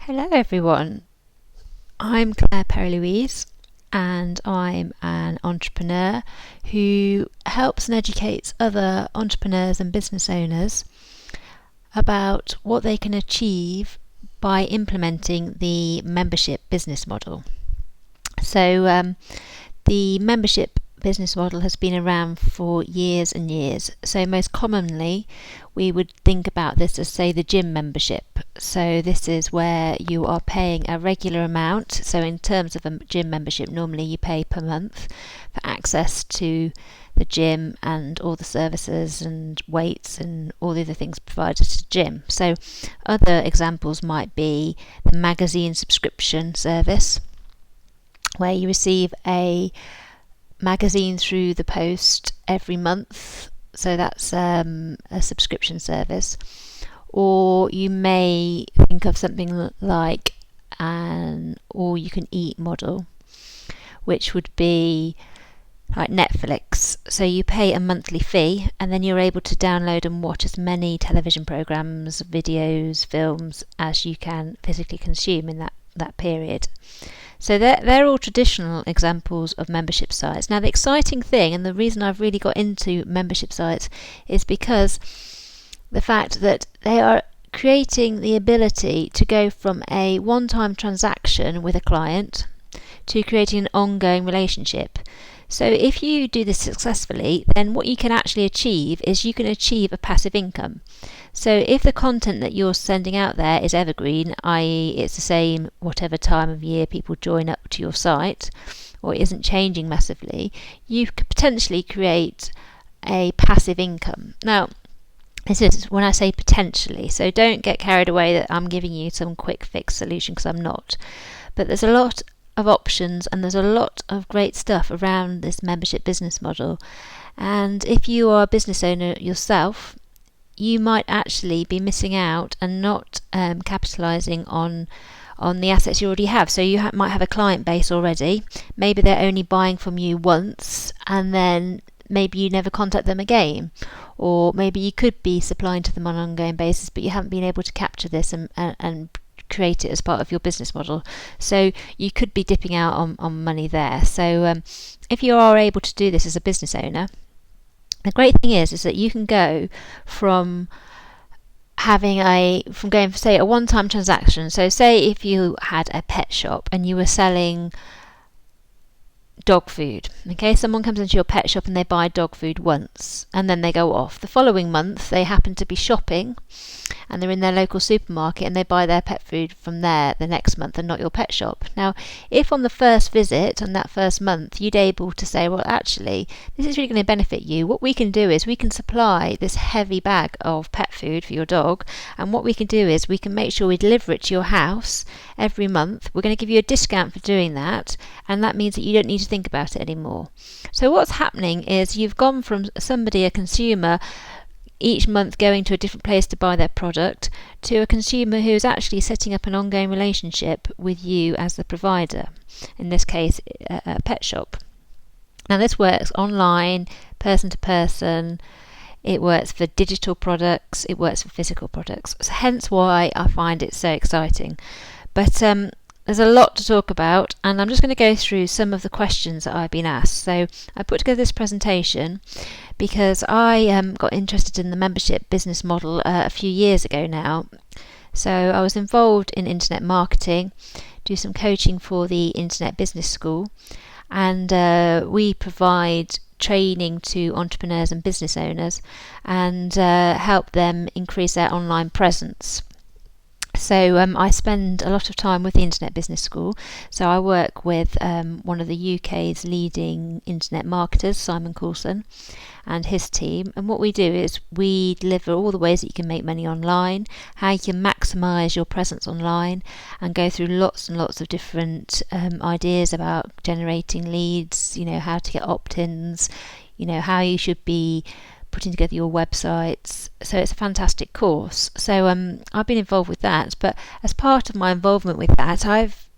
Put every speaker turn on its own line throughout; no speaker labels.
Hello everyone, I'm Claire Perry-Louise and I'm an entrepreneur who helps and educates other entrepreneurs and business owners about what they can achieve by implementing the membership business model. So the membership business model has been around for years and years. So most commonly we would think about this as, say, the gym membership. So this is where you are paying a regular amount. So in terms of a gym membership, normally you pay per month for access to the gym and all the services and weights and all the other things provided to the gym. So other examples might be the magazine subscription service, where you receive a magazine through the post every month. So that's a subscription service. Or you may think of something like an all-you-can-eat model, which would be like Netflix. So you pay a monthly fee and then you're able to download and watch as many television programs, videos, films as you can physically consume in that period. So they're all traditional examples of membership sites. Now the exciting thing, and the reason I've really got into membership sites, is because the fact that they are creating the ability to go from a one-time transaction with a client to creating an ongoing relationship. So if you do this successfully, then what you can actually achieve is you can achieve a passive income. So if the content that you're sending out there is evergreen, i.e. it's the same whatever time of year people join up to your site, or it isn't changing massively, you could potentially create a passive income. Now, this is when I say potentially, so don't get carried away that I'm giving you some quick fix solution, because I'm not. But there's a lot of options and there's a lot of great stuff around this membership business model. And if you are a business owner yourself, you might actually be missing out and not capitalizing on the assets you already have. So you might have a client base already. Maybe they're only buying from you once and then maybe you never contact them again. Or maybe you could be supplying to them on an ongoing basis, but you haven't been able to capture this and create it as part of your business model. So you could be dipping out on money there. So if you are able to do this as a business owner, the great thing is that you can go from going for, say, a one-time transaction. So say if you had a pet shop and you were selling dog food. Okay, someone comes into your pet shop and they buy dog food once and then they go off. The following month they happen to be shopping and they're in their local supermarket and they buy their pet food from there the next month and not your pet shop. Now, if on the first visit, on that first month, you'd able to say, well, actually, this is really going to benefit you. What we can do is we can supply this heavy bag of pet food for your dog, and what we can do is we can make sure we deliver it to your house every month. We're going to give you a discount for doing that, and that means that you don't need to think about it anymore. So what's happening is you've gone from somebody, a consumer, each month going to a different place to buy their product, to a consumer who is actually setting up an ongoing relationship with you as the provider, in this case a pet shop. Now this works online, person to person, it works for digital products, it works for physical products, so hence why I find it so exciting. But there's a lot to talk about, and I'm just going to go through some of the questions that I've been asked. So I put together this presentation because I got interested in the membership business model a few years ago now. So I was involved in internet marketing, do some coaching for the Internet Business School, and we provide training to entrepreneurs and business owners and help them increase their online presence. So I spend a lot of time with the Internet Business School. So I work with one of the UK's leading internet marketers, Simon Coulson, and his team. And what we do is we deliver all the ways that you can make money online, how you can maximise your presence online, and go through lots and lots of different ideas about generating leads, how to get opt-ins, how you should be putting together your websites. So it's a fantastic course. So I've been involved with that, but as part of my involvement with that, I've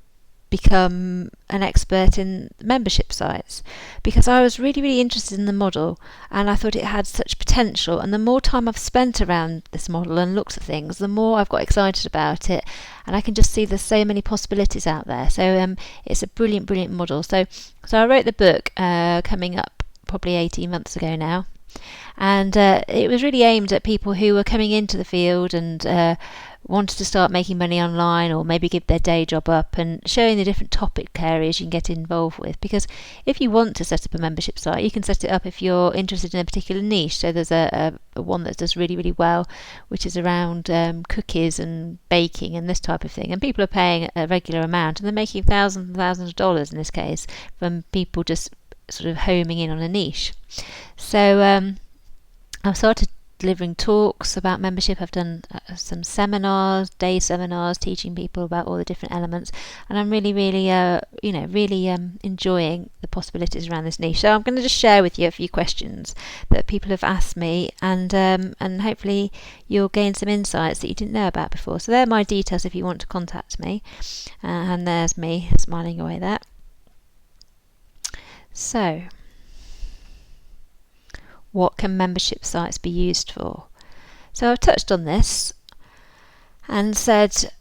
become an expert in membership sites, because I was really interested in the model and I thought it had such potential. And the more time I've spent around this model and looked at things, the more I've got excited about it, and I can just see there's so many possibilities out there. So it's a brilliant model. So I wrote the book coming up probably 18 months ago now, and it was really aimed at people who were coming into the field and wanted to start making money online, or maybe give their day job up, and showing the different topic areas you can get involved with. Because if you want to set up a membership site, you can set it up if you're interested in a particular niche. So there's a one that does really well, which is around cookies and baking and this type of thing, and people are paying a regular amount, and they're making thousands and thousands of dollars in this case from people just sort of homing in on a niche. So I've started delivering talks about membership. I've done some seminars, day seminars, teaching people about all the different elements, and I'm really enjoying the possibilities around this niche. So I'm going to just share with you a few questions that people have asked me, and hopefully you'll gain some insights that you didn't know about before. So they're my details if you want to contact me, and there's me smiling away there. So, what can membership sites be used for? So I've touched on this and said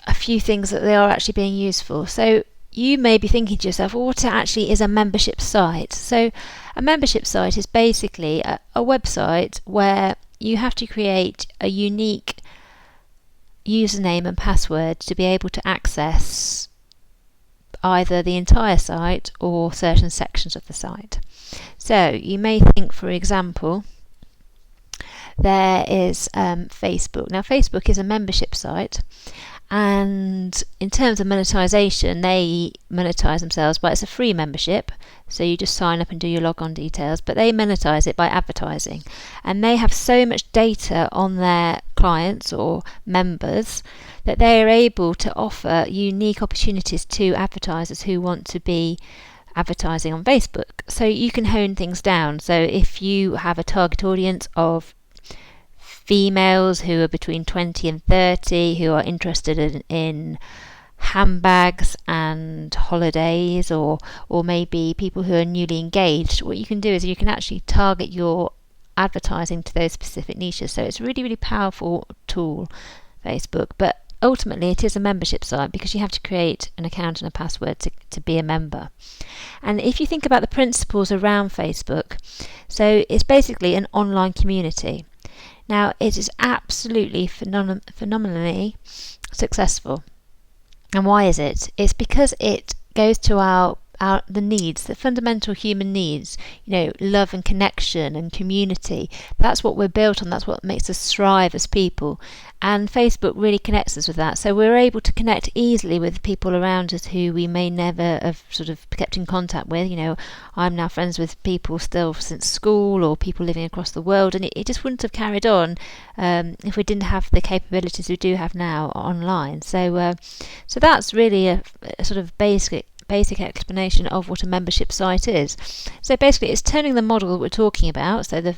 a few things that they are actually being used for. So you may be thinking to yourself, well, what actually is a membership site? So a membership site is basically a website where you have to create a unique username and password to be able to access either the entire site or certain sections of the site. So you may think, for example, there is Facebook. Now Facebook is a membership site, and in terms of monetization, they monetize themselves, but it's a free membership, so you just sign up and do your logon details, but they monetize it by advertising, and they have so much data on their clients or members that they are able to offer unique opportunities to advertisers who want to be advertising on Facebook. So you can hone things down. So if you have a target audience of females who are between 20 and 30 who are interested in handbags and holidays, or maybe people who are newly engaged, what you can do is you can actually target your advertising to those specific niches. So it's a really powerful tool, Facebook. But ultimately it is a membership site because you have to create an account and a password to be a member. And if you think about the principles around Facebook, so it's basically an online community. Now it is absolutely phenomenally successful. And why is it? It's because it goes to the needs, the fundamental human needs, love and connection and community. That's what we're built on. That's what makes us thrive as people. And Facebook really connects us with that. So we're able to connect easily with people around us who we may never have sort of kept in contact with. I'm now friends with people still since school, or people living across the world, and it just wouldn't have carried on if we didn't have the capabilities we do have now online. So that's really a sort of basic explanation of what a membership site is. So basically it's turning the model that we're talking about, so the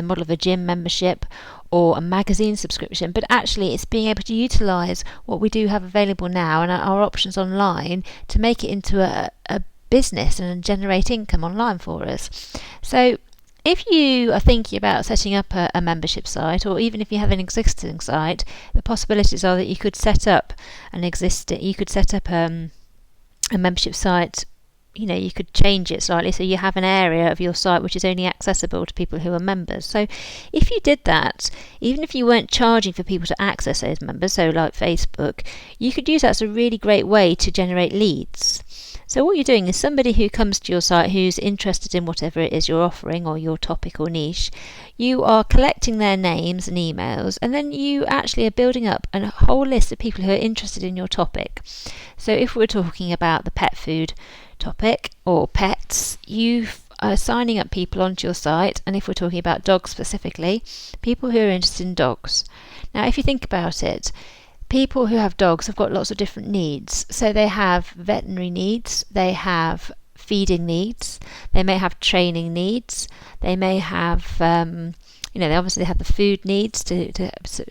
model of a gym membership or a magazine subscription, but actually it's being able to utilize what we do have available now and our options online to make it into a business and generate income online for us. So if you are thinking about setting up a membership site, or even if you have an existing site, the possibilities are that you could set up a membership site. You could change it slightly so you have an area of your site which is only accessible to people who are members. So if you did that, even if you weren't charging for people to access those members, so like Facebook, you could use that as a really great way to generate leads. So what you're doing is somebody who comes to your site who's interested in whatever it is you're offering, or your topic or niche, you are collecting their names and emails, and then you actually are building up a whole list of people who are interested in your topic. So if we're talking about the pet food topic or pets, you are signing up people onto your site, and if we're talking about dogs specifically, people who are interested in dogs. Now if you think about it, people who have dogs have got lots of different needs. So they have veterinary needs, they have feeding needs, they may have training needs, they may have they obviously have the food needs to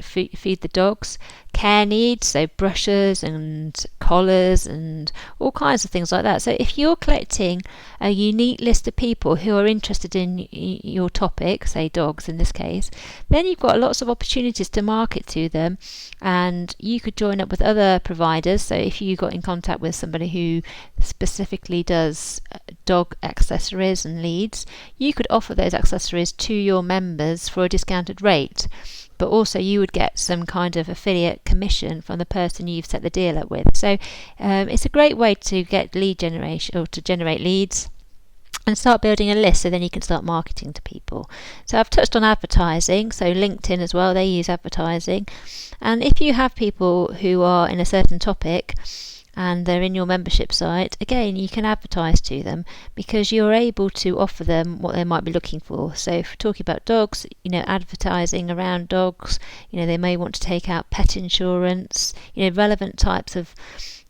feed the dogs, care needs, so brushes and collars and all kinds of things like that. So if you're collecting a unique list of people who are interested in your topic, say dogs in this case, then you've got lots of opportunities to market to them, and you could join up with other providers. So if you got in contact with somebody who specifically does dog accessories and leads, you could offer those accessories to your members for a discounted rate, but also you would get some kind of affiliate commission from the person you've set the deal up with. So it's a great way to get lead generation, or to generate leads and start building a list, so then you can start marketing to people. So I've touched on advertising, so LinkedIn as well, they use advertising. And if you have people who are in a certain topic and they're in your membership site, again, you can advertise to them, because you're able to offer them what they might be looking for. So if we're talking about dogs, advertising around dogs, they may want to take out pet insurance, relevant types of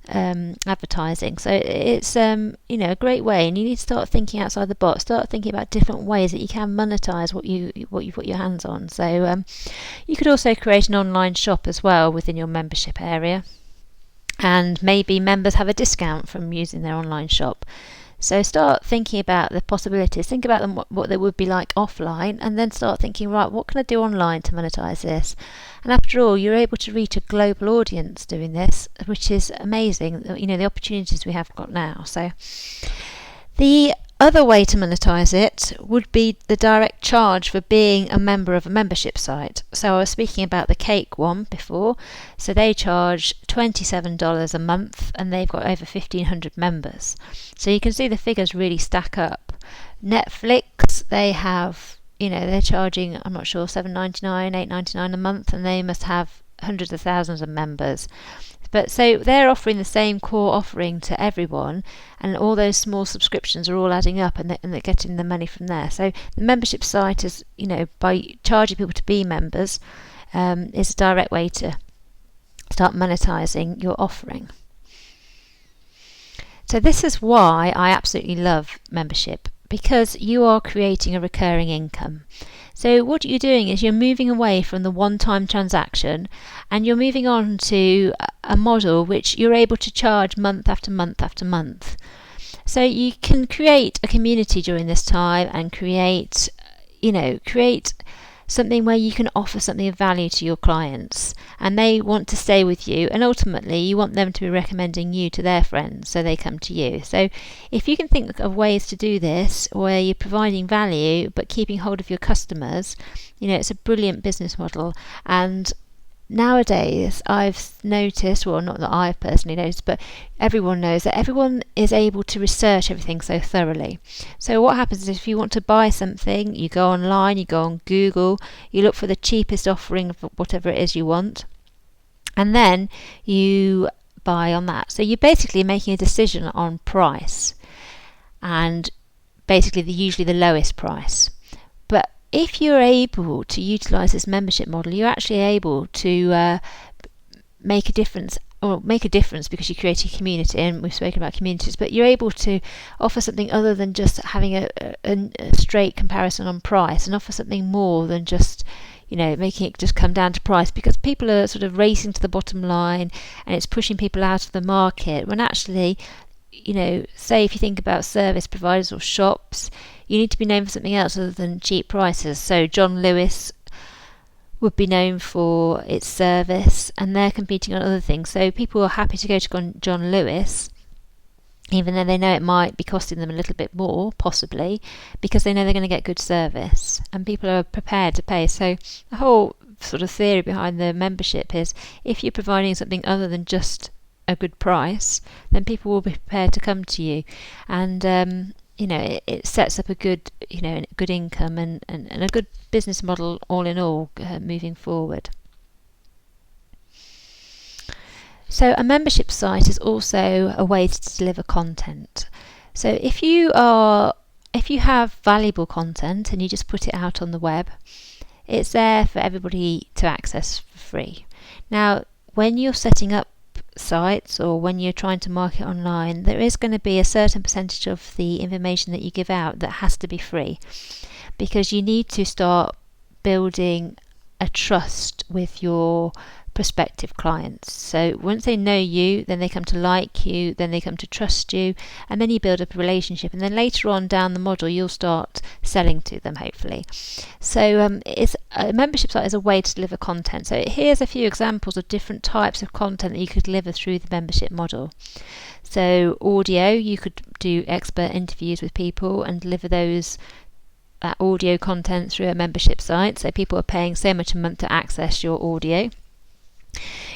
advertising. So it's a great way, and you need to start thinking outside the box. Start thinking about different ways that you can monetize what you put your hands on. So you could also create an online shop as well within your membership area, and maybe members have a discount from using their online shop. So start thinking about the possibilities. Think about them, what they would be like offline, and then start thinking, right, what can I do online to monetize this? And after all, you're able to reach a global audience doing this, which is amazing. The opportunities we have got now. So the other way to monetize it would be the direct charge for being a member of a membership site. So I was speaking about the cake one before. So they charge $27 a month, and they've got over 1,500 members. So you can see the figures really stack up. Netflix, they have, they're charging, I'm not sure, $7.99, $8.99 a month, and they must have hundreds of thousands of members. But so they're offering the same core offering to everyone, and all those small subscriptions are all adding up, and they're getting the money from there. So the membership site is, by charging people to be members, is a direct way to start monetizing your offering. So this is why I absolutely love membership, because you are creating a recurring income. So what you're doing is you're moving away from the one-time transaction, and you're moving on to a model which you're able to charge month after month after month. So you can create a community during this time and create something where you can offer something of value to your clients, and they want to stay with you, and ultimately you want them to be recommending you to their friends, so they come to you. So if you can think of ways to do this where you're providing value but keeping hold of your customers, it's a brilliant business model. And nowadays I've noticed, well, not that I've personally noticed, but everyone knows that everyone is able to research everything so thoroughly. So what happens is, if you want to buy something, you go online, you go on Google, you look for the cheapest offering of whatever it is you want, and then you buy on that. So you're basically making a decision on price, and basically usually the lowest price. But if you're able to utilize this membership model, you're actually able to make a difference because you create a community, and we've spoken about communities, but you're able to offer something other than just having a straight comparison on price, and offer something more than just making it just come down to price, because people are sort of racing to the bottom line, and it's pushing people out of the market, when actually, say if you think about service providers or shops, you need to be known for something else other than cheap prices. So John Lewis would be known for its service, and they're competing on other things. So people are happy to go to John Lewis, even though they know it might be costing them a little bit more, possibly, because they know they're going to get good service, and people are prepared to pay. So the whole sort of theory behind the membership is, if you're providing something other than just a good price, then people will be prepared to come to you, and it sets up a good good income and a good business model all in all, moving forward. So a membership site is also a way to deliver content. So if you have valuable content and you just put it out on the web, it's there for everybody to access for free. Now, when you're setting up sites, or when you're trying to market online, there is going to be a certain percentage of the information that you give out that has to be free, because you need to start building a trust with your prospective clients. So once they know you, then they come to like you, then they come to trust you, and then you build up a relationship, and then later on down the model you'll start selling to them, hopefully. So it's a membership site is a way to deliver content. So here's a few examples of different types of content that you could deliver through the membership model. So audio, you could do expert interviews with people and deliver that audio content through a membership site. So people are paying so much a month to access your audio.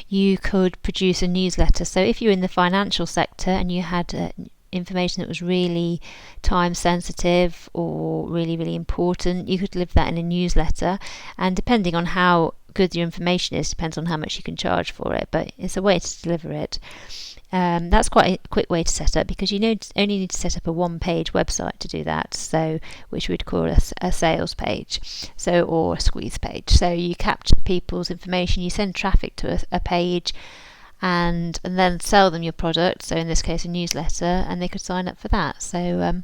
You could produce a newsletter. So if you're in the financial sector and you had information that was really time sensitive or really, really important, you could deliver that in a newsletter. And depending on how good your information is, depends on how much you can charge for it, but it's a way to deliver it. That's quite a quick way to set up, because you only need to set up a one-page website to do that, so which we'd call a sales page, or a squeeze page. So you capture people's information, you send traffic to a page, and then sell them your product. So in this case, a newsletter, and they could sign up for that. So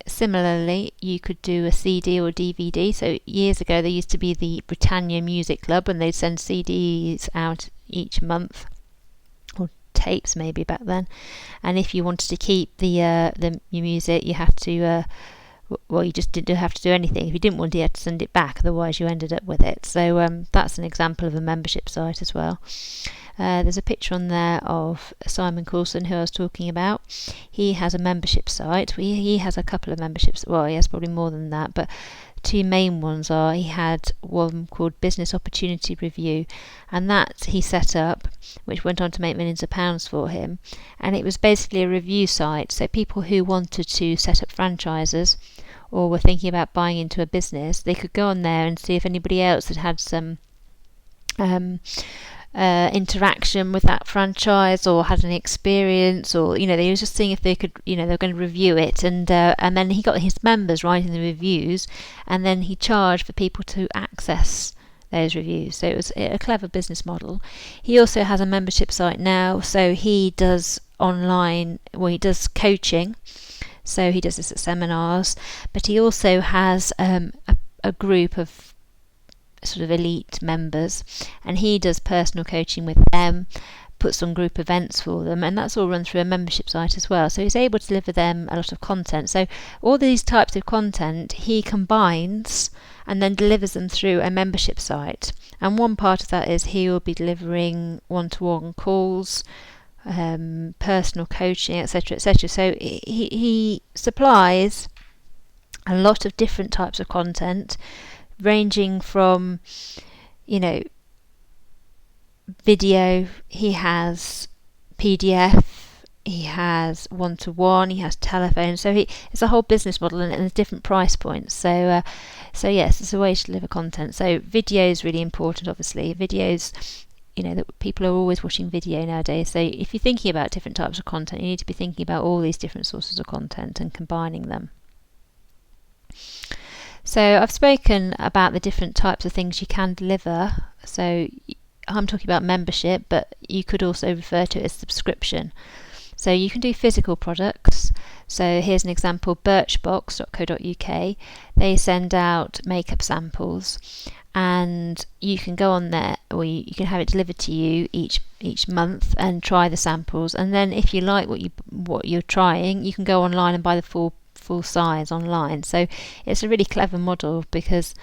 similarly, you could do a CD or DVD. So years ago, there used to be the Britannia Music Club, and they'd send CDs out each month, or tapes maybe back then. And if you wanted to keep your music, you had to you just didn't have to do anything. If you didn't want it, you had to send it back, otherwise you ended up with it. So that's an example of a membership site as well. There's a picture on there of Simon Coulson, who I was talking about. He has a membership site. He has a couple of memberships. Well, he has probably more than that, but two main ones are, he had one called Business Opportunity Review, and that he set up, which went on to make millions of pounds for him. And it was basically a review site, so people who wanted to set up franchises or were thinking about buying into a business, they could go on there and see if anybody else had some interaction with that franchise, or had any experience, or they were just seeing if they could, they were going to review it, and then he got his members writing the reviews, and then he charged for people to access those reviews. So it was a clever business model. He also has a membership site now, so he does he does coaching, so he does this at seminars, but he also has a group of sort of elite members, and he does personal coaching with them, puts on group events for them, and that's all run through a membership site as well. So he's able to deliver them a lot of content. So all these types of content he combines and then delivers them through a membership site. And one part of that is he will be delivering one-to-one calls, personal coaching, etc., etc. So he supplies a lot of different types of content, ranging from video, he has PDF, he has one-to-one, he has telephone. So it's a whole business model, and there's different price points. So yes, it's a way to deliver content. So video is really important, obviously. Videos, that people are always watching video nowadays. So if you're thinking about different types of content, you need to be thinking about all these different sources of content and combining them. So I've spoken about the different types of things you can deliver. So I'm talking about membership, but you could also refer to it as subscription. So you can do physical products. So here's an example, birchbox.co.uk. They send out makeup samples, and you can go on there, or you can have it delivered to you each month and try the samples. And then if you like what you're trying, you can go online and buy the full size online. So it's a really clever model, because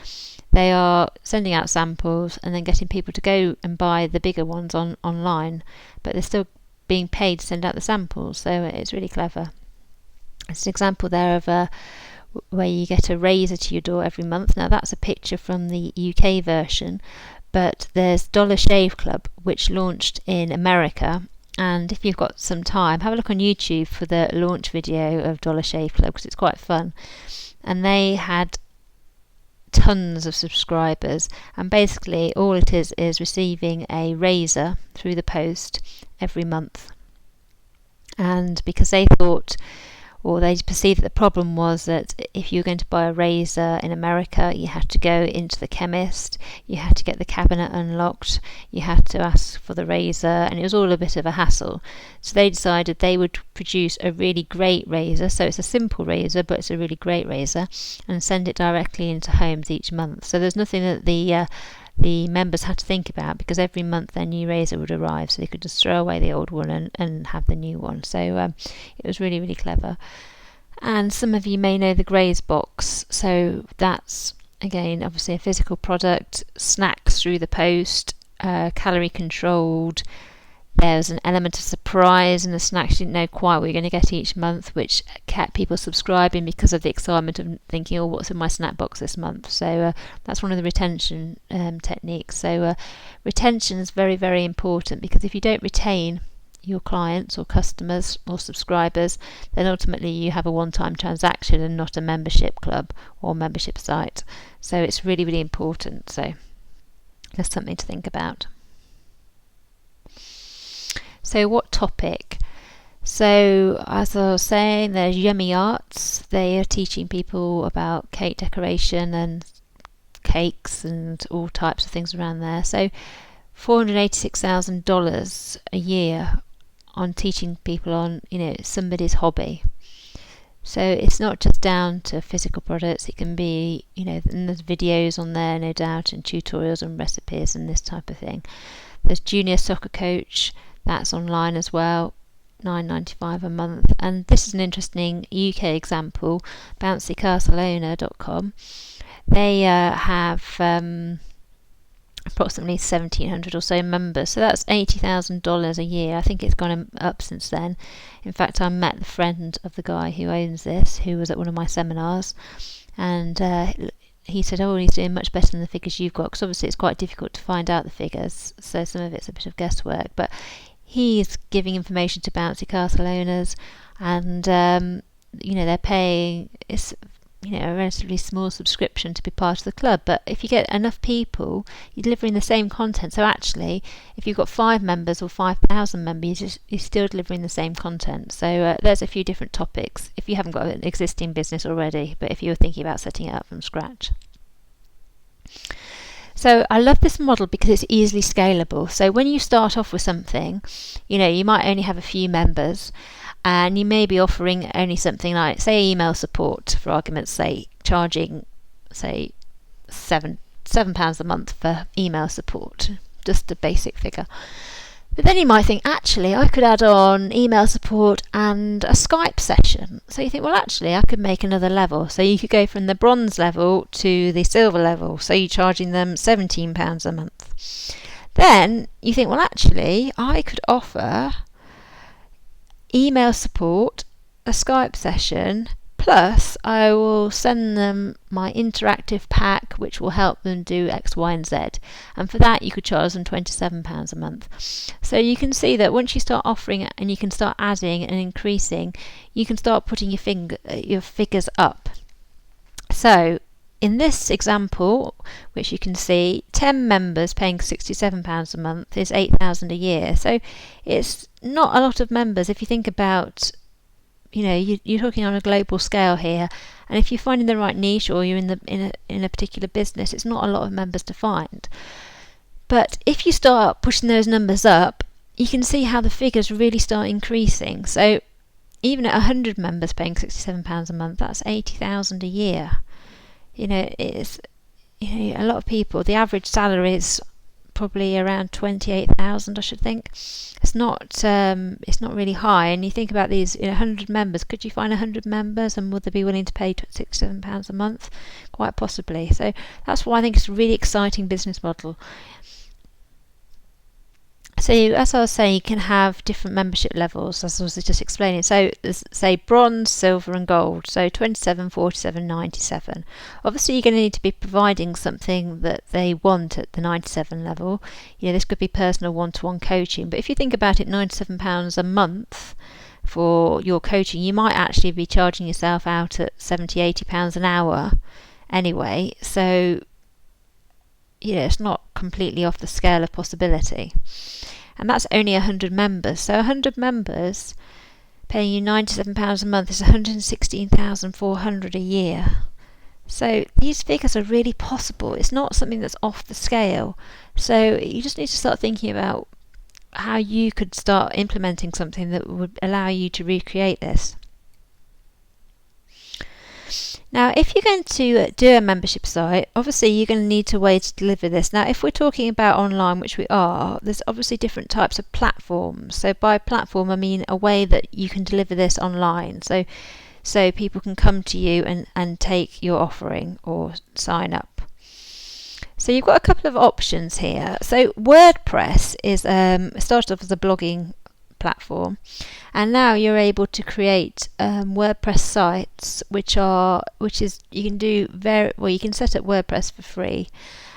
they are sending out samples and then getting people to go and buy the bigger ones online, but they're still being paid to send out the samples. So it's really clever. It's an example there of where you get a razor to your door every month. Now that's a picture from the UK version, but there's Dollar Shave Club, which launched in America. And if you've got some time, have a look on YouTube for the launch video of Dollar Shave Club, because it's quite fun. And they had tons of subscribers, and basically all it is receiving a razor through the post every month. And because they thought, or they perceived that the problem was that if you were going to buy a razor in America, you had to go into the chemist, you had to get the cabinet unlocked, you had to ask for the razor, and it was all a bit of a hassle. So they decided they would produce a really great razor. So it's a simple razor, but it's a really great razor, and send it directly into homes each month. So there's nothing that the the members had to think about, because every month their new razor would arrive, so they could just throw away the old one and have the new one. So it was really, really clever. And some of you may know the Graze box. So that's, again, obviously a physical product, snacks through the post, calorie controlled. There's an element of surprise in the snacks you didn't know quite what you're going to get each month, which kept people subscribing because of the excitement of thinking, oh, what's in my snack box this month? So that's one of the retention techniques. So retention is very, very important, because if you don't retain your clients or customers or subscribers, then ultimately you have a one-time transaction and not a membership club or membership site. So it's really, really important. So that's something to think about. So what topic? So as I was saying, there's Yummy Arts. They are teaching people about cake decoration and cakes and all types of things around there. So $486,000 a year on teaching people on, somebody's hobby. So it's not just down to physical products. It can be, and there's videos on there, no doubt, and tutorials and recipes and this type of thing. There's Junior Soccer Coach. That's online as well, $9.95 a month. And this is an interesting UK example, bouncycarcelona.com. They have approximately 1,700 or so members, so that's $80,000 a year. I think it's gone up since then. In fact, I met the friend of the guy who owns this, who was at one of my seminars, and he said, oh, he's doing much better than the figures you've got, because obviously it's quite difficult to find out the figures, so some of it's a bit of guesswork, but he's giving information to bouncy castle owners, and they're paying a relatively small subscription to be part of the club. But if you get enough people, you're delivering the same content. So actually, if you've got 5 members or 5,000 members, you're still delivering the same content. So there's a few different topics if you haven't got an existing business already, but if you're thinking about setting it up from scratch. So I love this model because it's easily scalable. So when you start off with something, you might only have a few members, and you may be offering only something like, say, email support, for argument's sake, charging, say, £7 a month for email support, just a basic figure. But then you might think, actually, I could add on email support and a Skype session. So you think, well, actually, I could make another level. So you could go from the bronze level to the silver level. So you're charging them £17 a month. Then you think, well, actually, I could offer email support, a Skype session, plus I will send them my interactive pack, which will help them do X, Y, and Z. And for that, you could charge them £27 a month. So you can see that once you start offering it and you can start adding and increasing, you can start putting your figures up. So in this example, which you can see, 10 members paying £67 a month is $8,000 a year. So it's not a lot of members if you think about, you're talking on a global scale here. And if you're finding the right niche, or you're in a particular business, it's not a lot of members to find. But if you start pushing those numbers up, you can see how the figures really start increasing. So even at 100 members paying £67 a month, that's $80,000 a year. It's a lot of people. The average salary is probably around 28,000, I should think. It's not really high. And you think about these 100 members. Could you find 100 members, and would they be willing to pay £67 a month? Quite possibly. So that's why I think it's a really exciting business model. So as I was saying, you can have different membership levels, as I was just explaining. So there's, say, bronze, silver and gold. So 27, 47, 97. Obviously you're going to need to be providing something that they want at the 97 level. This could be personal one-to-one coaching. But if you think about it, £97 a month for your coaching, you might actually be charging yourself out at £70, £80 an hour anyway. So it's not completely off the scale of possibility. And that's only 100 members. So 100 members paying you £97 a month is £116,400 a year. So these figures are really possible. It's not something that's off the scale. So you just need to start thinking about how you could start implementing something that would allow you to recreate this. Now, if you're going to do a membership site, obviously you're going to need a way to deliver this. Now, if we're talking about online, which we are, there's obviously different types of platforms. So by platform, I mean a way that you can deliver this online. So people can come to you and take your offering or sign up. So you've got a couple of options here. So WordPress is started off as a blogging platform, and now you're able to create WordPress sites, which is you can do you can set up WordPress for free.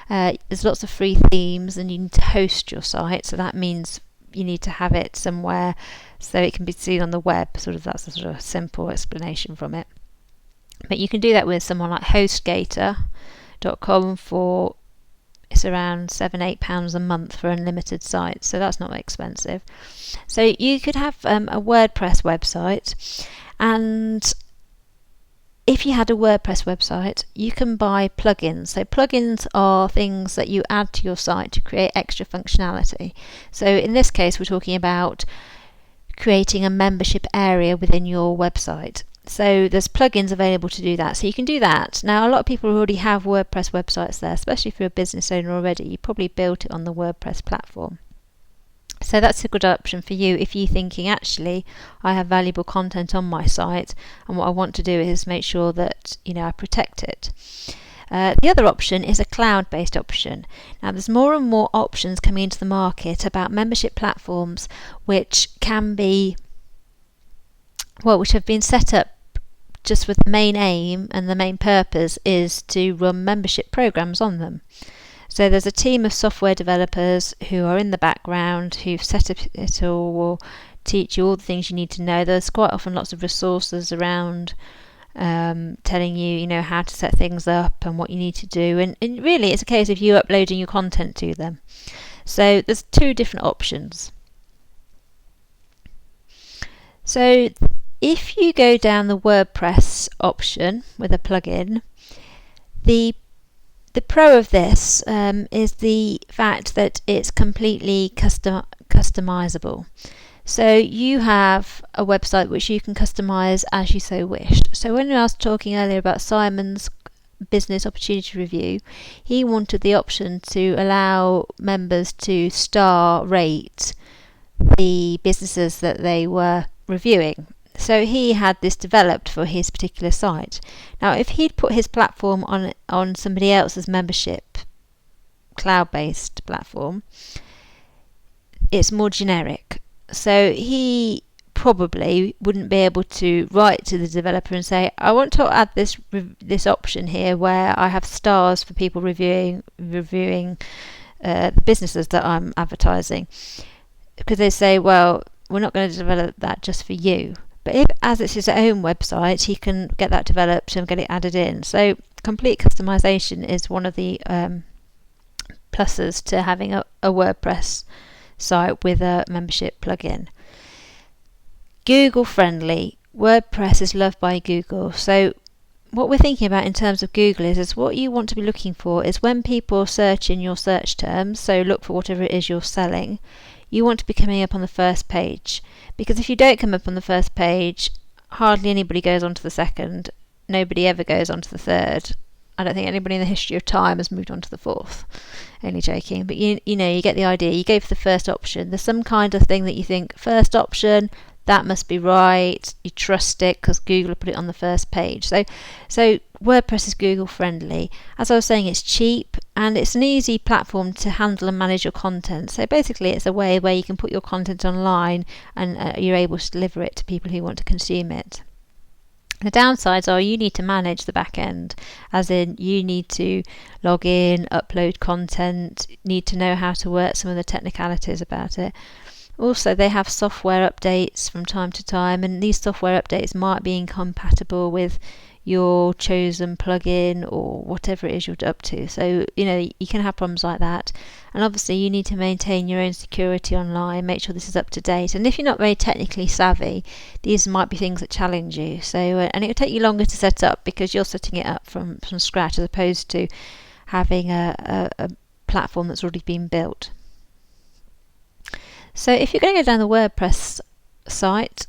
There's lots of free themes, and you need to host your site, so that means you need to have it somewhere so it can be seen on the web. That's a sort of simple explanation from it. But you can do that with someone like HostGator.com for it's around £7-8 a month for unlimited sites, so that's not expensive. So you could have a WordPress website, and if you had a WordPress website, you can buy plugins. So plugins are things that you add to your site to create extra functionality. So in this case, we're talking about creating a membership area within your website. So there's plugins available to do that. So you can do that. Now, a lot of people already have WordPress websites there, especially if you're a business owner already. You probably built it on the WordPress platform. So that's a good option for you if you're thinking, actually, I have valuable content on my site, and what I want to do is make sure that I protect it. The other option is a cloud-based option. Now, there's more and more options coming into the market about membership platforms which can be which have been set up just with the main aim and the main purpose is to run membership programs on them. So there's a team of software developers who are in the background who've set up it all, will teach you all the things you need to know. There's quite often lots of resources around telling you, how to set things up and what you need to do. And really it's a case of you uploading your content to them. So there's two different options. So if you go down the WordPress option with a plugin, the pro of this is the fact that it's completely customizable. So you have a website which you can customize as you so wished. So when I was talking earlier about Simon's business opportunity review, he wanted the option to allow members to star rate the businesses that they were reviewing. So he had this developed for his particular site. Now, if he'd put his platform on somebody else's membership cloud-based platform, it's more generic. So he probably wouldn't be able to write to the developer and say, I want to add this option here where I have stars for people reviewing the businesses that I'm advertising. Because they say, well, we're not going to develop that just for you. But if, as it's his own website, he can get that developed and get it added in. So complete customization is one of the pluses to having a WordPress site with a membership plugin. Google friendly. WordPress is loved by Google. So what we're thinking about in terms of Google is what you want to be looking for is when people search in your search terms, so look for whatever it is you're selling, you want to be coming up on the first page. Because if you don't come up on the first page, hardly anybody goes on to the second. Nobody ever goes on to the third. I don't think anybody in the history of time has moved on to the fourth. Only joking. But you get the idea. You go for the first option. There's some kind of thing that you think, first option, that must be right. You trust it because Google put it on the first page. So WordPress is Google friendly. As I was saying, it's cheap and it's an easy platform to handle and manage your content. So basically it's a way where you can put your content online and you're able to deliver it to people who want to consume it. The downsides are you need to manage the back end, as in you need to log in, upload content, need to know how to work some of the technicalities about it. Also, they have software updates from time to time, and these software updates might be incompatible with your chosen plugin or whatever it is you're up to. So, you can have problems like that. And obviously, you need to maintain your own security online, make sure this is up to date. And if you're not very technically savvy, these might be things that challenge you. So, and it will take you longer to set up because you're setting it up from scratch as opposed to having a platform that's already been built. So if you're going to go down the WordPress site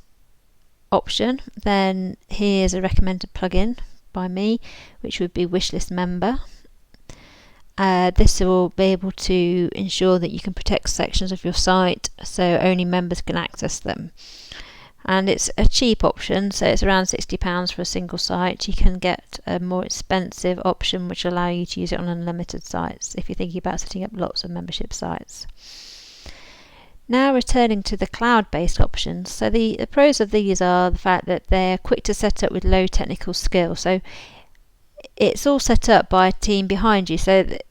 option, then here's a recommended plugin by me, which would be wishlist member. This will be able to ensure that you can protect sections of your site so only members can access them. And it's a cheap option, so it's around £60 for a single site. You can get a more expensive option which will allow you to use it on unlimited sites if you're thinking about setting up lots of membership sites. Now returning to the cloud-based options, so the pros of these are the fact that they're quick to set up with low technical skill. So it's all set up by a team behind you, so that,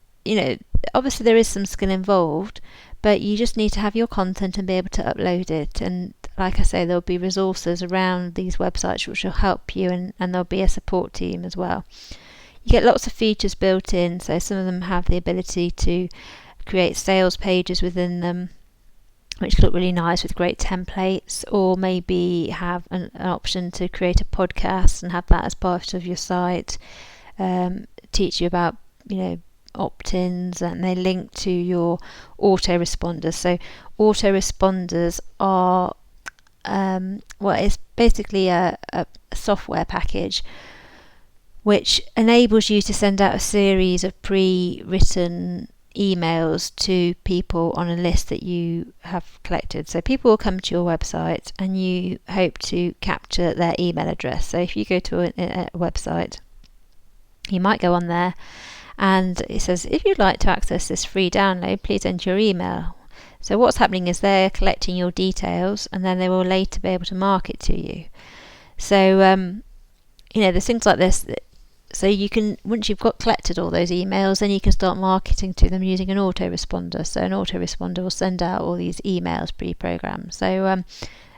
obviously there is some skill involved, but you just need to have your content and be able to upload it. And like I say, there'll be resources around these websites which will help you, and there'll be a support team as well. You get lots of features built in, so some of them have the ability to create sales pages within them, which look really nice with great templates, or maybe have an option to create a podcast and have that as part of your site. Teach you about opt-ins, and they link to your autoresponders. So autoresponders are it's basically a software package which enables you to send out a series of pre-written emails to people on a list that you have collected. So people will come to your website and you hope to capture their email address. So if you go to a website, you might go on there and it says, if you'd like to access this free download, please enter your email. So what's happening is they're collecting your details and then they will later be able to market to you. So there's things like this. So you can, once you've collected all those emails, then you can start marketing to them using an autoresponder. So an autoresponder will send out all these emails pre-programmed. So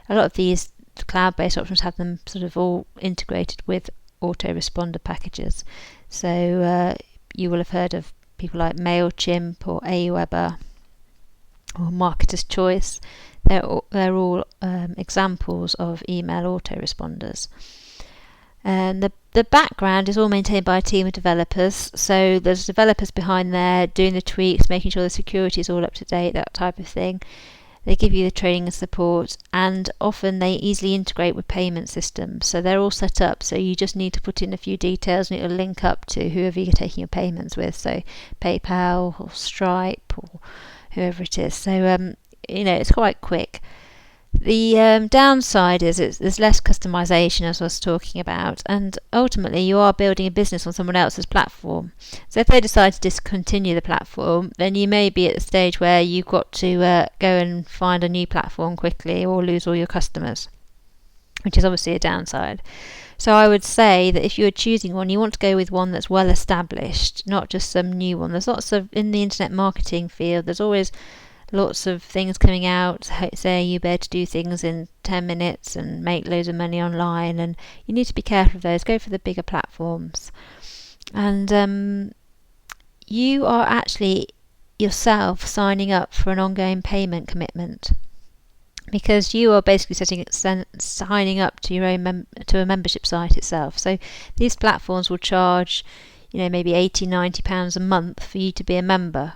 a lot of these cloud-based options have them sort of all integrated with autoresponder packages. So you will have heard of people like MailChimp or Aweber or Marketer's Choice. They're all examples of email autoresponders. And the background is all maintained by a team of developers. So there's developers behind there doing the tweaks, making sure the security is all up to date, that type of thing. They give you the training and support, and often they easily integrate with payment systems. So they're all set up, so you just need to put in a few details and it'll link up to whoever you're taking your payments with, so PayPal or Stripe or whoever it is. So it's quite quick. The downside is there's less customization, as I was talking about, and ultimately you are building a business on someone else's platform. So if they decide to discontinue the platform, then you may be at the stage where you've got to go and find a new platform quickly or lose all your customers, which is obviously a downside. So I would say that if you're choosing one, you want to go with one that's well established, not just some new one. There's lots of, in the internet marketing field, there's always lots of things coming out saying you better do things in 10 minutes and make loads of money online, and you need to be careful of those. Go for the bigger platforms. And you are actually yourself signing up for an ongoing payment commitment, because you are basically signing up to your own to a membership site itself. So these platforms will charge maybe £80-90 a month for you to be a member.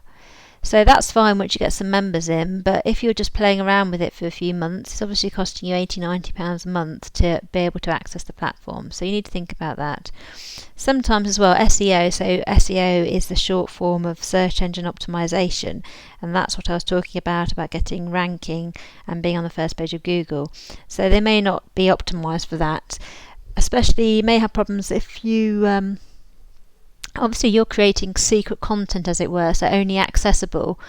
So that's fine once you get some members in, but if you're just playing around with it for a few months, it's obviously costing you £80-90 a month to be able to access the platform. So you need to think about that. Sometimes as well, SEO. So SEO is the short form of search engine optimization, and that's what I was talking about getting ranking and being on the first page of Google. So they may not be optimized for that. Especially, you may have problems if you obviously you're creating secret content, as it were, so only accessible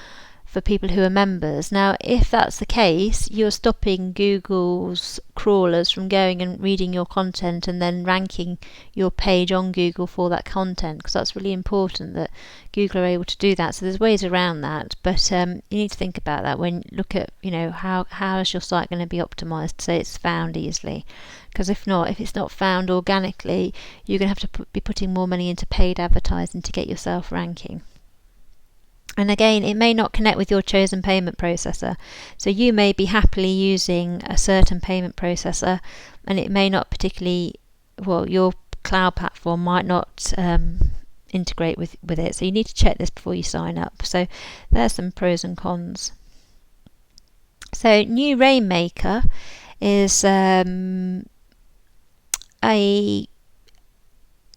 for people who are members. Now, if that's the case, you're stopping Google's crawlers from going and reading your content and then ranking your page on Google for that content, because that's really important that Google are able to do that. So there's ways around that, but you need to think about that when you look at how is your site going to be optimized so it's found easily. Because if it's not found organically, you're going to have to be putting more money into paid advertising to get yourself ranking. And again, it may not connect with your chosen payment processor. So you may be happily using a certain payment processor, and it may not particularly, your cloud platform might not integrate with it. So you need to check this before you sign up. So there's some pros and cons. So New Rainmaker is a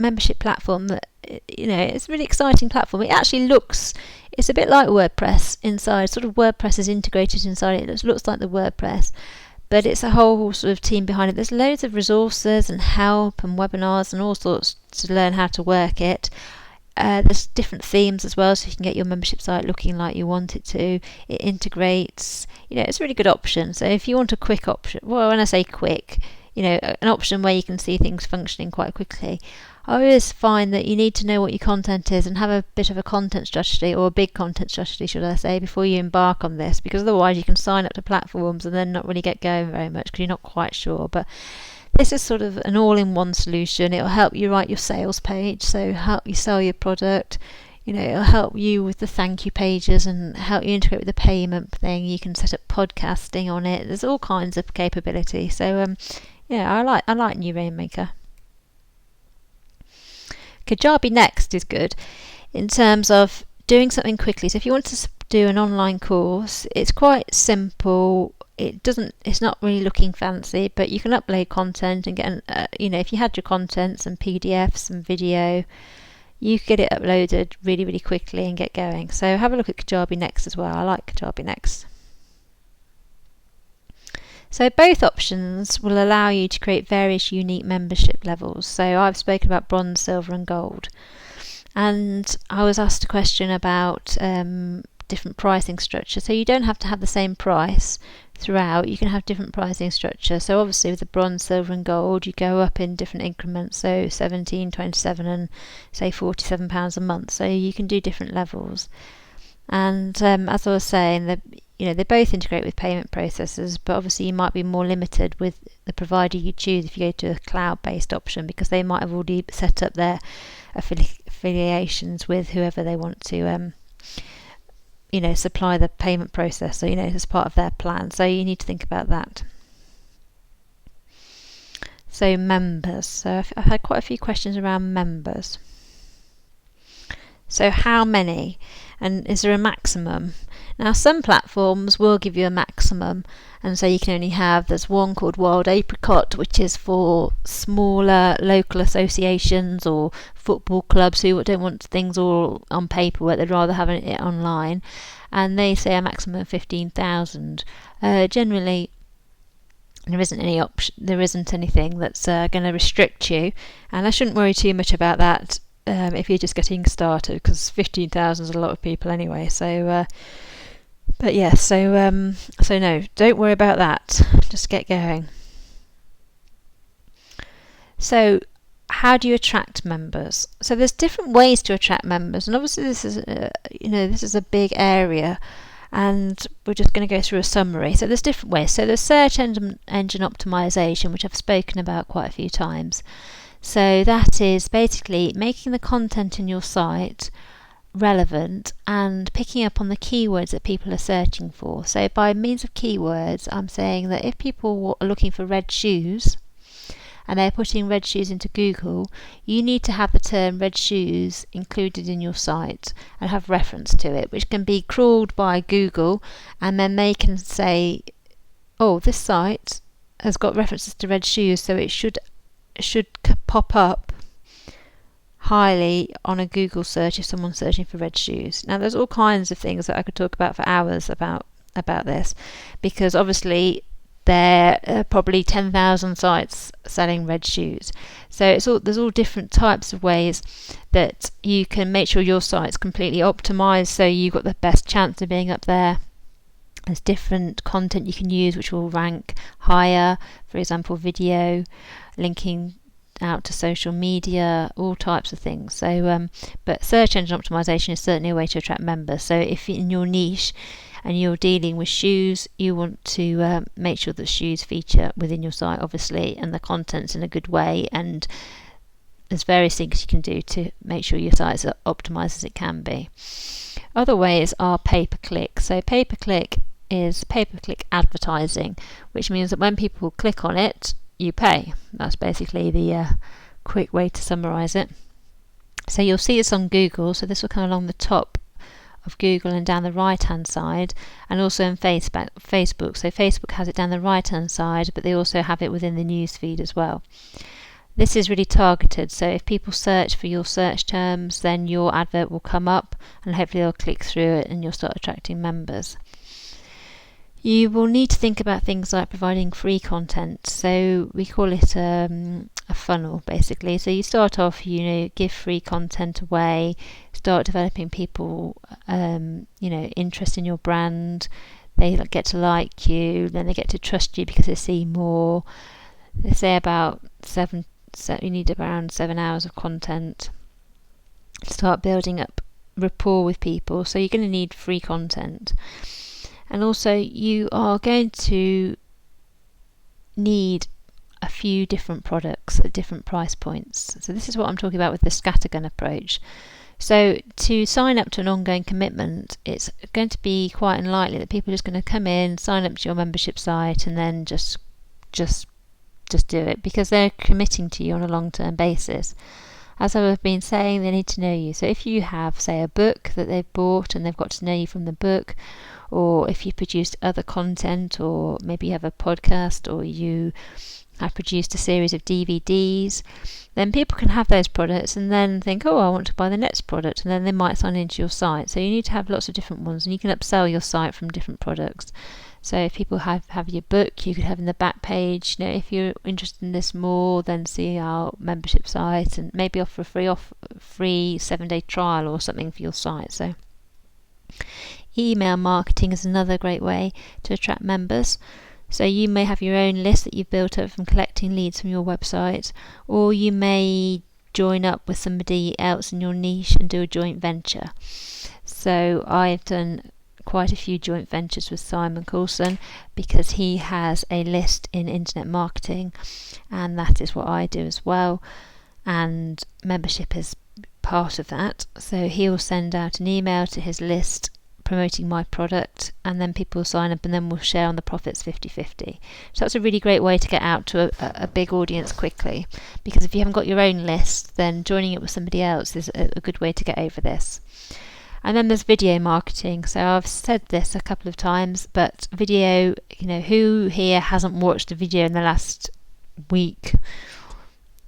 membership platform that, it's a really exciting platform. It's a bit like WordPress inside, sort of WordPress is integrated inside it. It looks like the WordPress, but it's a whole sort of team behind it. There's loads of resources and help and webinars and all sorts to learn how to work it. There's different themes as well, so you can get your membership site looking like you want it to. It integrates, it's a really good option. So if you want a quick option, well, when I say quick, an option where you can see things functioning quite quickly. I always find that you need to know what your content is and have a bit of a content strategy, or a big content strategy, should I say, before you embark on this, because otherwise you can sign up to platforms and then not really get going very much because you're not quite sure. But this is sort of an all-in-one solution. It'll help you write your sales page, so help you sell your product. It'll help you with the thank you pages and help you integrate with the payment thing. You can set up podcasting on it. There's all kinds of capability. So I like New Rainmaker. Kajabi Next is good in terms of doing something quickly. So if you want to do an online course, it's quite simple. It's not really looking fancy, but you can upload content and get if you had your content, some PDFs and video, you could get it uploaded really, really quickly and get going. So have a look at Kajabi Next as well. I like Kajabi Next. So both options will allow you to create various unique membership levels. So I've spoken about bronze, silver and gold. And I was asked a question about different pricing structure. So you don't have to have the same price throughout. You can have different pricing structure. So obviously with the bronze, silver and gold, you go up in different increments. So 17, 27 and say £47 a month. So you can do different levels. And as I was saying, they both integrate with payment processors, but obviously you might be more limited with the provider you choose if you go to a cloud-based option, because they might have already set up their affiliations with whoever they want to supply the payment processor, as part of their plan. So you need to think about that. So members. So I've had quite a few questions around members. So how many? And is there a maximum? Now some platforms will give you a maximum, and so you can only have, there's one called Wild Apricot, which is for smaller local associations or football clubs who don't want things all on paperwork, they'd rather have it online, and they say a maximum of 15,000. Generally there isn't anything that's going to restrict you, and I shouldn't worry too much about that if you're just getting started, because 15,000 is a lot of people anyway. So but yes, so no, don't worry about that. Just get going. So how do you attract members? So there's different ways to attract members, and obviously this is a big area, and we're just going to go through a summary. So there's different ways. So there's search engine optimization, which I've spoken about quite a few times. So that is basically making the content in your site relevant and picking up on the keywords that people are searching for. So by means of keywords, I'm saying that if people are looking for red shoes and they're putting red shoes into Google, you need to have the term red shoes included in your site and have reference to it, which can be crawled by Google, and then they can say, oh, this site has got references to red shoes, so it should pop up highly on a Google search if someone's searching for red shoes. Now there's all kinds of things that I could talk about for hours about this, because obviously there are probably 10,000 sites selling red shoes. So there's all different types of ways that you can make sure your site's completely optimized so you've got the best chance of being up there. There's different content you can use which will rank higher, for example video, linking out to social media, all types of things. So but search engine optimization is certainly a way to attract members. So if in your niche and you're dealing with shoes, you want to make sure that shoes feature within your site, obviously, and the content's in a good way, and there's various things you can do to make sure your site's as optimized as it can be. Other ways are pay-per-click. So pay-per-click is pay-per-click advertising, which means that when people click on it, you pay. That's basically the quick way to summarize it. So you'll see this on Google, so this will come along the top of Google and down the right hand side, and also in Facebook. So Facebook has it down the right hand side, but they also have it within the news feed as well. This is really targeted, so if people search for your search terms, then your advert will come up and hopefully they'll click through it and you'll start attracting members. You will need to think about things like providing free content. So we call it a funnel, basically. So you start off, give free content away, start developing people, interest in your brand. They get to like you, then they get to trust you because they see more. They say about you need around 7 hours of content. Start building up rapport with people. So you're going to need free content. And also you are going to need a few different products at different price points. So this is what I'm talking about with the scattergun approach. So to sign up to an ongoing commitment, it's going to be quite unlikely that people are just going to come in, sign up to your membership site and then just do it, because they're committing to you on a long-term basis. As I've been saying, they need to know you. So if you have, say, a book that they've bought and they've got to know you from the book, or if you've produced other content, or maybe you have a podcast, or you have produced a series of DVDs, then people can have those products and then think, oh, I want to buy the next product, and then they might sign into your site. So you need to have lots of different ones, and you can upsell your site from different products. So if people have your book, you could have in the back page, if you're interested in this more, then see our membership site and maybe offer a free 7-day trial or something for your site. So email marketing is another great way to attract members. So you may have your own list that you've built up from collecting leads from your website, or you may join up with somebody else in your niche and do a joint venture. So I've done quite a few joint ventures with Simon Coulson because he has a list in internet marketing, and that is what I do as well, and membership is part of that. So he'll send out an email to his list promoting my product, and then people will sign up and then we'll share on the profits 50-50. So that's a really great way to get out to a big audience quickly, because if you haven't got your own list, then joining it with somebody else is a good way to get over this. And then there's video marketing. So I've said this a couple of times, but video, who here hasn't watched a video in the last week?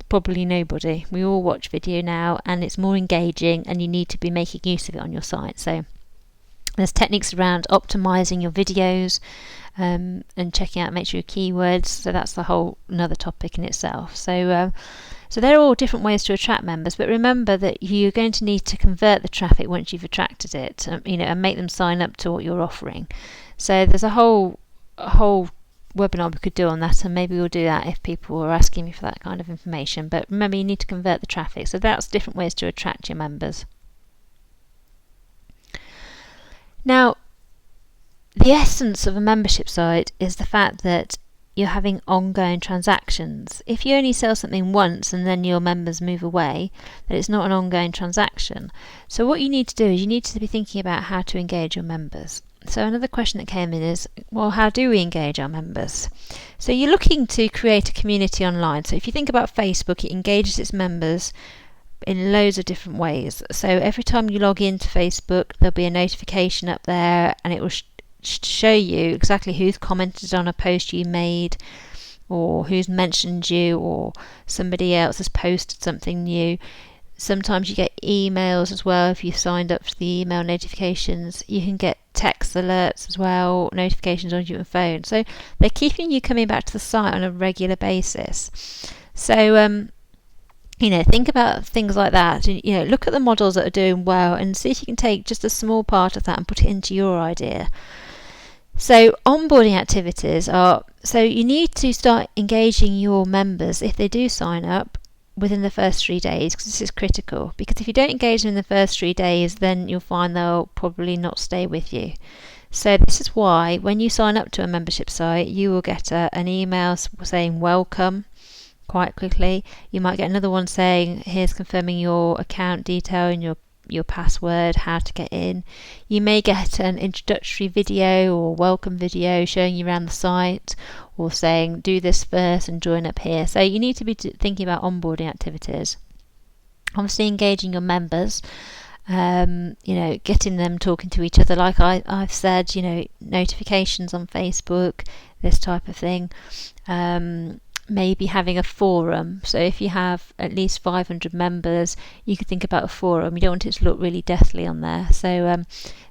Probably nobody. We all watch video now, and it's more engaging, and you need to be making use of it on your site. So there's techniques around optimizing your videos and checking out, make sure your keywords. So that's the whole another topic in itself. So they're all different ways to attract members, but remember that you're going to need to convert the traffic once you've attracted it, and make them sign up to what you're offering. So there's a whole webinar we could do on that, and maybe we'll do that if people are asking me for that kind of information. But remember, you need to convert the traffic. So that's different ways to attract your members. Now, the essence of a membership site is the fact that you're having ongoing transactions. If you only sell something once and then your members move away, then it's not an ongoing transaction. So what you need to do is you need to be thinking about how to engage your members. So another question that came in is, well, how do we engage our members? So you're looking to create a community online. So if you think about Facebook, it engages its members in loads of different ways. So every time you log into Facebook, there'll be a notification up there, and it will show you exactly who's commented on a post you made, or who's mentioned you, or somebody else has posted something new. Sometimes you get emails as well. If you've signed up to the email notifications, you can get text alerts as well, notifications on your phone. So they're keeping you coming back to the site on a regular basis. So think about things like that. Look at the models that are doing well and see if you can take just a small part of that and put it into your idea. So onboarding activities so you need to start engaging your members if they do sign up within the first 3 days, because this is critical. Because if you don't engage them in the first 3 days, then you'll find they'll probably not stay with you. So this is why when you sign up to a membership site, you will get an email saying welcome quite quickly. You might get another one saying here's confirming your account detail and your password, how to get in. You may get an introductory video or welcome video showing you around the site, or saying do this first and join up here. So you need to be thinking about onboarding activities. Obviously engaging your members, getting them talking to each other, like I've said, notifications on Facebook, this type of thing. maybe having a forum. So if you have at least 500 members, you could think about a forum. You don't want it to look really deathly on there. So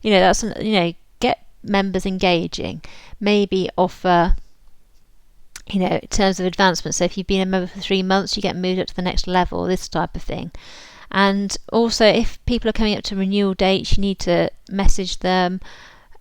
that's get members engaging. Maybe offer in terms of advancement. So if you've been a member for 3 months, you get moved up to the next level, this type of thing. And also, if people are coming up to renewal dates, you need to message them,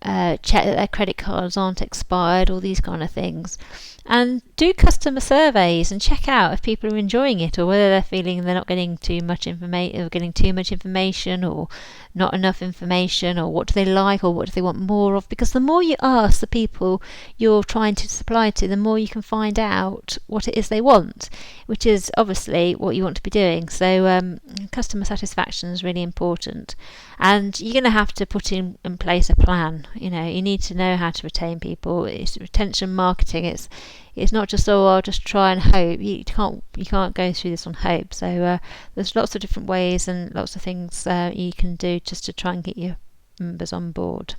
check that their credit cards aren't expired, all these kind of things. And do customer surveys and check out if people are enjoying it, or whether they're feeling they're not getting too much information, or getting too much information, or not enough information, or what do they like, or what do they want more of. Because the more you ask the people you're trying to supply to, the more you can find out what it is they want, which is obviously what you want to be doing. So customer satisfaction is really important, and you're going to have to put in place a plan. You need to know how to retain people. It's retention marketing. It's not just I'll just try and hope. You can't go through this on hope. So there's lots of different ways and lots of things you can do just to try and get your members on board.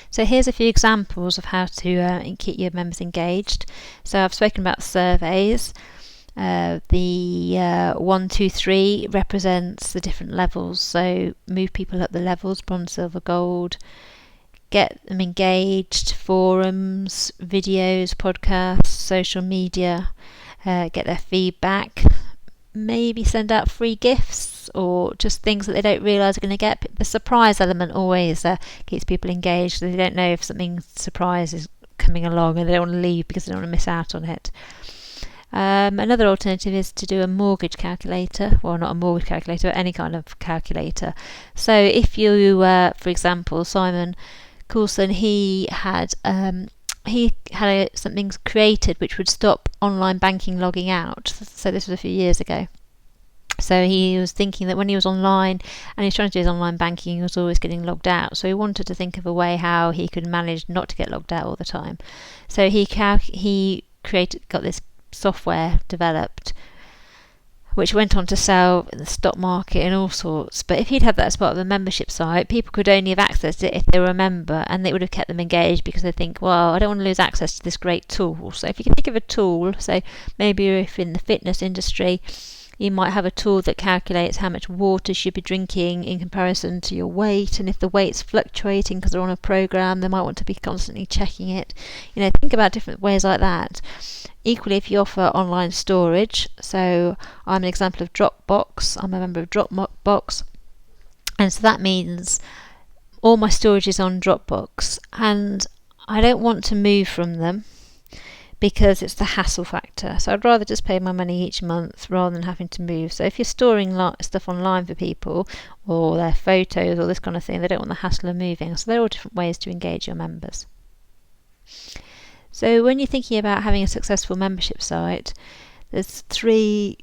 So here's a few examples of how to keep your members engaged. So I've spoken about surveys. The 1, 2, 3 represents the different levels. So move people up the levels: bronze, silver, gold. Get them engaged: forums, videos, podcasts, social media. Get their feedback. Maybe send out free gifts, or just things that they don't realise are going to get. The surprise element always keeps people engaged. They don't know if something surprise is coming along, and they don't want to leave because they don't want to miss out on it. Another alternative is to do a mortgage calculator. Well, not a mortgage calculator, but any kind of calculator. So if you, for example, Simon Coulson, he had something created which would stop online banking logging out. So this was a few years ago. So he was thinking that when he was online and he was trying to do his online banking, he was always getting logged out. So he wanted to think of a way how he could manage not to get logged out all the time. So he got this software developed, which went on to sell in the stock market and all sorts. But if he'd had that as part of the membership site, people could only have accessed it if they were a member, and it would have kept them engaged, because they think, well, I don't want to lose access to this great tool. So if you can think of a tool, so maybe if in the fitness industry, you might have a tool that calculates how much water you should be drinking in comparison to your weight, and if the weight's fluctuating because they're on a program, they might want to be constantly checking it. Think about different ways like that. Equally, if you offer online storage, so I'm an example of Dropbox. I'm a member of Dropbox, and so that means all my storage is on Dropbox, and I don't want to move from them because it's the hassle factor. So I'd rather just pay my money each month rather than having to move. So if you're storing stuff online for people, or their photos or this kind of thing, they don't want the hassle of moving. So there are all different ways to engage your members. So when you're thinking about having a successful membership site, there's 3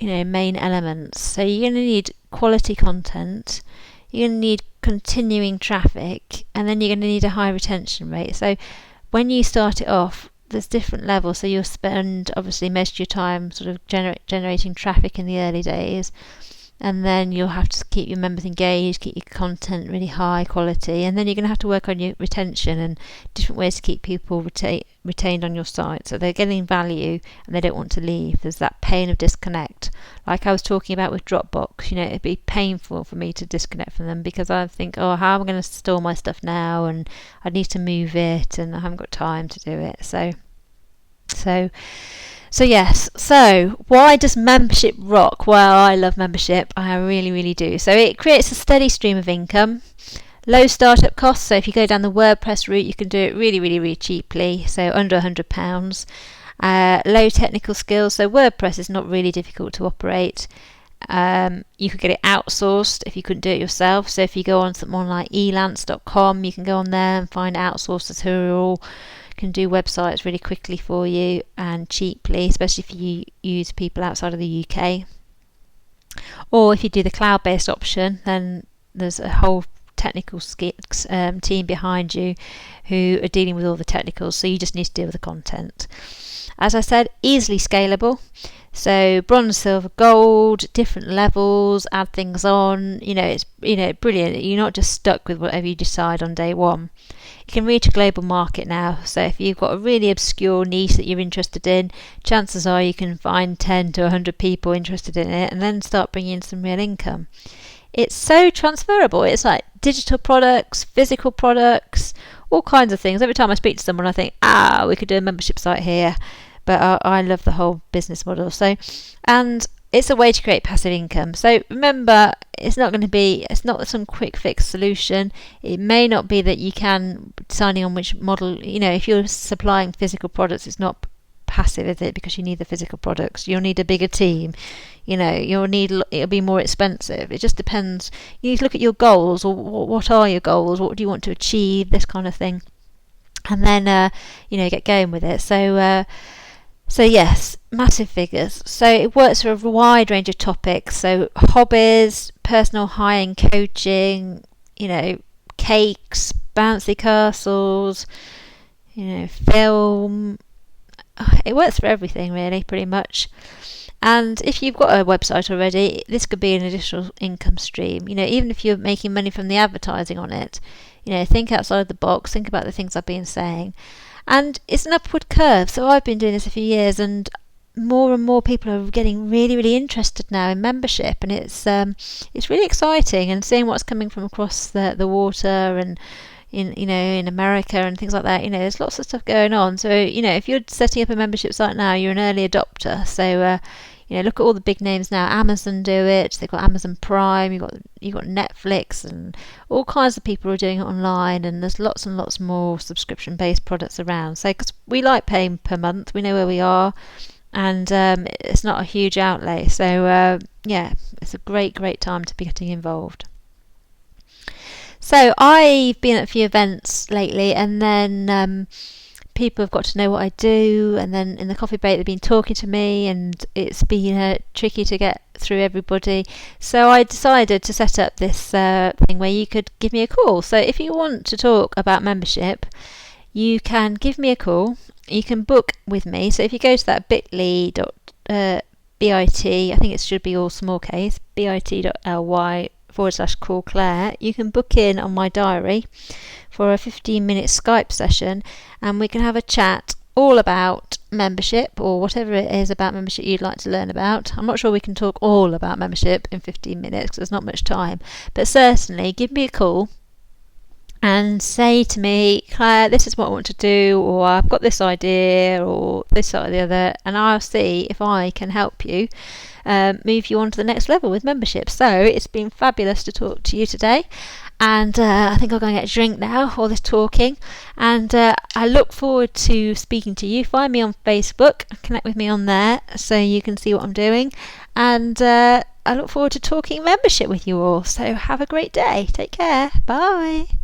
main elements. So you're going to need quality content, you're going to need continuing traffic, and then you're going to need a high retention rate. So when you start it off, there's different levels. So you'll spend obviously most of your time sort of generating traffic in the early days, and then you'll have to keep your members engaged, keep your content really high quality, and then you're going to have to work on your retention and different ways to keep people retained on your site, so they're getting value and they don't want to leave. There's that pain of disconnect, like I was talking about with Dropbox. It'd be painful for me to disconnect from them, because I think, how am I going to store my stuff now, and I need to move it, and I haven't got time to do it. So yes, so why does membership rock? Well, I love membership, I really, really do. So it creates a steady stream of income, low startup costs. So if you go down the WordPress route, you can do it really, really, really cheaply, so under £100. Low technical skills, so WordPress is not really difficult to operate. You could get it outsourced if you couldn't do it yourself. So if you go on someone like elance.com, you can go on there and find outsourcers who all can do websites really quickly for you and cheaply, especially if you use people outside of the UK. Or if you do the cloud-based option, then there's a whole technical team behind you who are dealing with all the technicals, so you just need to deal with the content. As I said, easily scalable. So bronze, silver, gold, different levels, add things on. It's brilliant. You're not just stuck with whatever you decide on day one. You can reach a global market now. So if you've got a really obscure niche that you're interested in, chances are you can find 10 to 100 people interested in it and then start bringing in some real income. It's so transferable. It's like digital products, physical products, all kinds of things. Every time I speak to someone, I think, we could do a membership site here. But I love the whole business model. And it's a way to create passive income. So remember, it's not some quick fix solution. It may not be that you can, deciding on which model, if you're supplying physical products, it's not passive, is it? Because you need the physical products. You'll need a bigger team. It'll be more expensive. It just depends. You need to look at your goals, or what are your goals? What do you want to achieve? This kind of thing. And then, get going with it. So yes, massive figures. So it works for a wide range of topics. So hobbies, personal high-end coaching, cakes, bouncy castles, film. It works for everything really, pretty much. And if you've got a website already, this could be an additional income stream. Even if you're making money from the advertising on it, think outside the box, think about the things I've been saying. And it's an upward curve. So I've been doing this a few years, and more people are getting really, really interested now in membership, and it's really exciting. And seeing what's coming from across the water and in America and things like that. There's lots of stuff going on. So if you're setting up a membership site now, you're an early adopter. So look at all the big names now. Amazon do it. They've got Amazon Prime. You've got Netflix, and all kinds of people are doing it online. And there's lots and lots more subscription-based products around. So because we like paying per month, we know where we are, and it's not a huge outlay. So it's a great time to be getting involved. So I've been at a few events lately, and then people have got to know what I do, and then in the coffee break they've been talking to me, and it's been tricky to get through everybody. So I decided to set up this thing where you could give me a call. So if you want to talk about membership, you can give me a call. You can book with me. So if you go to that bit.ly.bit, I think it should be all small case, bit.ly/call Claire, you can book in on my diary for a 15-minute Skype session, and we can have a chat all about membership, or whatever it is about membership you'd like to learn about. I'm not sure we can talk all about membership in 15 minutes because there's not much time, but certainly give me a call and say to me, Claire, this is what I want to do, or I've got this idea, or this or the other, and I'll see if I can help you move you on to the next level with membership. So it's been fabulous to talk to you today, and I think I'll go and get a drink now, all this talking, and I look forward to speaking to you. Find me on Facebook, connect with me on there so you can see what I'm doing, and I look forward to talking membership with you all. So have a great day. Take care. Bye.